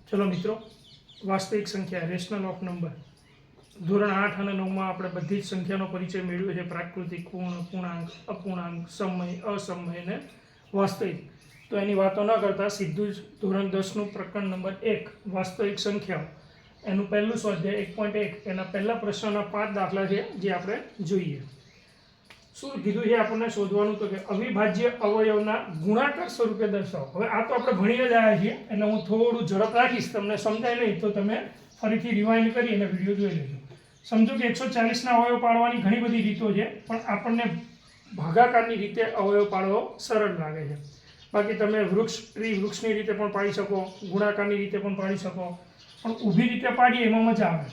चलो मित्रों, वास्तविक संख्या रेशनल ऑफ नंबर ધોરણ 8 અને 9 માં આપણે બધી જ સંખ્યાનો પરિચય મેળવ્યો છે। પ્રાકૃતિક, પૂર્ણ, પૂર્ણાંક, અપૂર્ણાંક, સમય, અસમય અને વાસ્તવિક। તો એની વાતો ન કરતા સીધું જ ધોરણ 10 નું પ્રકરણ નંબર 1 વાસ્તવિક સંખ્યાઓ એનું પહેલું સ્વાધ્યાય 1.1 એના પહેલા પ્રશ્નના 5 દાખલા છે જે આપણે જોઈએ। શું કીધું છે આપણને શોધવાનું તો કે અવિભાજ્ય અવયવના ગુણાકાર સ્વરૂપે દર્શાવો। હવે આ તો આપણે ભણી જ આવ્યા છીએ એટલે હું થોડું ઝડપ રાખીશ, તમને સમજાય નહીં તો તમે ફરીથી રિવાઇન્ડ કરી અને વિડીયો જોઈ લેજો। સમજો કે 140ના અવયવ પાડવાની ઘણી બધી રીતો છે, પણ આપણને ભાગાકારની રીતે અવયવ પાડવો સરળ લાગે છે। બાકી તમે વૃક્ષની રીતે પણ પાડી શકો, ગુણાકારની રીતે પણ પાડી શકો, પણ ઊભી રીતે પાડીએ એમાં મજા આવે।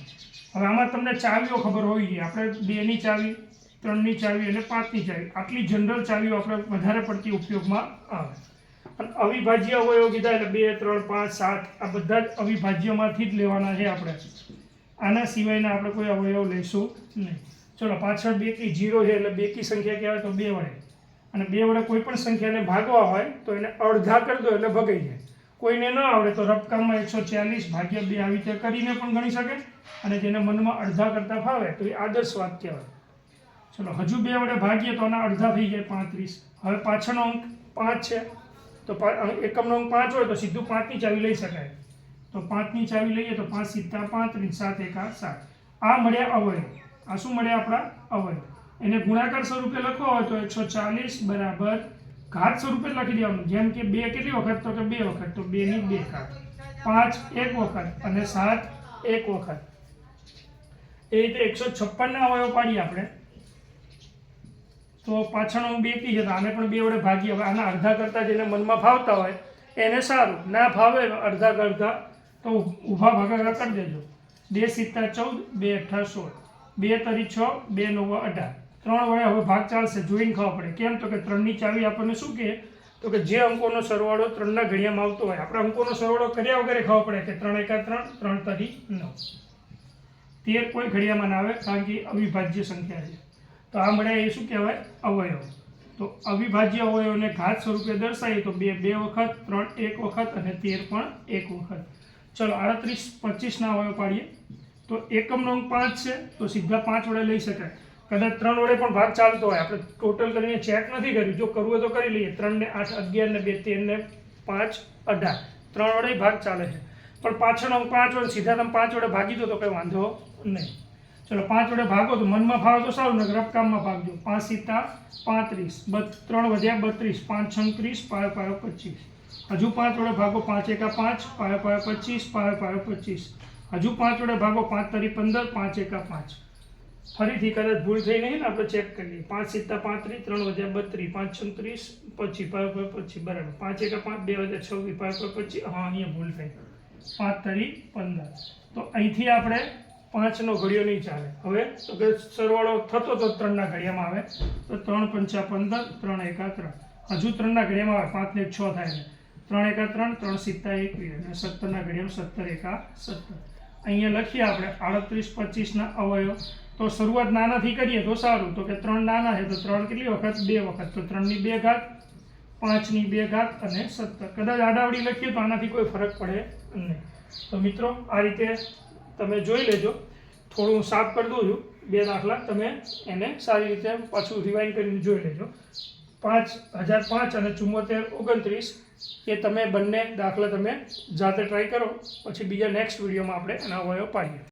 હવે આમાં તમને ચાવીઓ ખબર હોવી જોઈએ। આપણે 2ની ચાવી, 3ની ચાવી અને 5ની ચાવી, આટલી જનરલ ચાવીઓ આપણે વધારે પડતી ઉપયોગમાં આવે। અને અવિભાજ્ય અવયવ કીધા એટલે 2, 3, 5, 7 આ બધા જ અવિભાજ્યમાંથી જ લેવાના છે આપણે। આના સિવાયના આપણે કોઈ અવયવ લઈશું નહીં। ચલો, પાછળ બેકી 0 છે એટલે બેકી સંખ્યા કહેવાય તો 2 વડે, અને 2 વડે કોઈ પણ સંખ્યાને ભાગવા હોય તો એને અડધા કરી દો એટલે ભગાઈ જાય। કોઈને ન આવડે તો રફકામમાં 140 ભાગ્યા 2 આવી રીતે કરીને પણ ગણી શકે, અને જેને મનમાં અડધા કરતાં ફાવે તો એ આદર્શ વાત કહેવાય। ચલો, હજુ 2 વડે ભાગીએ તો આના અડધા થઈ જાય 35। હવે પાછળનો અંક 5 છે તો એકમનો અંક 5 હોય તો સીધું 5ની ચાવી લઈ શકાય। તો 5ની ચાવી લઈએ તો 5 સીધા 35, 7 એકા 7। આ મળ્યા અવયવ। આ શું મળ્યા આપણા અવયવ? એને ગુણાકાર સ્વરૂપે લખવો હોય તો 140 બરાબર ઘાત સ્વરૂપે લખી દેવાનું। જેમ કે 2 કેટલી વખત? તો કે 2 વખત, તો 2 ની 2 ઘાત, 5 1 વખત અને 7 1 વખત। એ રીતે 156ના અવયવ પાડીએ આપણે તો પાછળનો બેકી છે તો આને પણ 2 વડે ભાગીએ। હવે આના અડધા કરતાં જેને મનમાં ફાવતા હોય એને સારું, ના ફાવે અડધા કરતાં તો ઊભા ભાગાકાર કરી દેજો। 2 સીધા 14, 2 અઠ્ઠા 16, 2 તરી 6, 2 નવા 18। 3 વડે હવે ભાગ ચાલશે, જોઈને ખબર પડે કેમ? તો કે 3ની ચાવી આપણને શું કહે? તો કે જે અંકોનો સરવાળો 3ના ઘડિયામાં આવતો હોય, આપણે અંકોનો સરવાળો કર્યા વગર ખબર પડે કે 3 એકા 3, 3 તરી 9, 13 કોઈ ઘડિયામાં ના આવે કારણ કે અવિભાજ્ય સંખ્યા છે। તો આ મળ્યા એ શું કહેવાય? અવયવ। તો અવિભાજ્ય અવયવને ઘાત સ્વરૂપે દર્શાવીએ તો 2 2 વખત, 3 1 વખત અને 13 પણ 1 વખત। ચલો, 38 25ના અવયવ પાડીએ તો એકમનો અંક 5 છે તો સીધા 5 વડે લઈ શકાય। કદાચ 3 વડે પણ ભાગ ચાલતો હોય, આપણે ટોટલ કરીને ચેક નથી કર્યું, જો કરવું હોય તો કરી લઈએ। 3 ને 8 11 ને 2 13 ને 5 18, 3 વડે ભાગ ચાલે છે, પણ પાછળનો અંક 5 વડે સીધા તમે 5 વડે ભાગી દો તો કંઈ વાંધો નહીં। ચલો, 5 વડે ભાગો તો મનમાં ફાવે તો સારું, ને રફકામમાં ભાગજો। 5 સીધા 35, 3 વધ્યા 32, 5 36, પાયો પાયો 25। હજુ 5 વડે ભાગો, 5 એકા 5, પાયો પાયો 25, પાયો પાયો 25। હજુ 5 વડે ભાગો, 5 તરી 15, 5 એકા 5। ફરીથી કદાચ ભૂલ થઈ નહીં ને આપણે ચેક કરીએ। 5 સીધા 35, 3 વધ્યા 32, 5 36, 25, પાયો પાયો 25 બરાબર। 5 એકા 5, 2 વધ્યા 26, પાયો પાયો 25। હા, અહીંયા ભૂલ થઈ, 5 તરી 15। તો અહીંથી આપણે 5નો ઘડિયો નહીં ચાલે। હવે તો કે સરવાળો થતો તો 3ના ઘડિયામાં આવે તો 3 પંચા 15, 3 એકા 3। હજુ 3ના ઘડિયામાં આવે, 5 ને 6 થાય એટલે 3 એકા 3, 3 સીધા 21 અને 17ના ઘડિયામાં 17 એકા 17। અહીંયા લખીએ આપણે 38 25ના અવયવ। તો શરૂઆત નાનાથી કરીએ તો સારું, તો કે 3 નાના છે તો 3 કેટલી વખત? 2 વખત, તો 3ની 2 ઘાત, 5ની 2 ઘાત અને 17। કદાચ આડાવડી લખીએ તો આનાથી કોઈ ફરક પડે નહીં। તો મિત્રો, આ રીતે તમે જોઈ લેજો। થોડું હું સાફ કરી દઉં છું 2 દાખલા, તમે એને સારી રીતે પાછું રિવાઇન્ડ કરીને જોઈ લેજો। 5005 અને 7429 એ તમે બંને દાખલા તમે જાતે ટ્રાય કરો, પછી બીજા નેક્સ્ટ વિડીયોમાં આપણે એના અવયવ પાડીએ।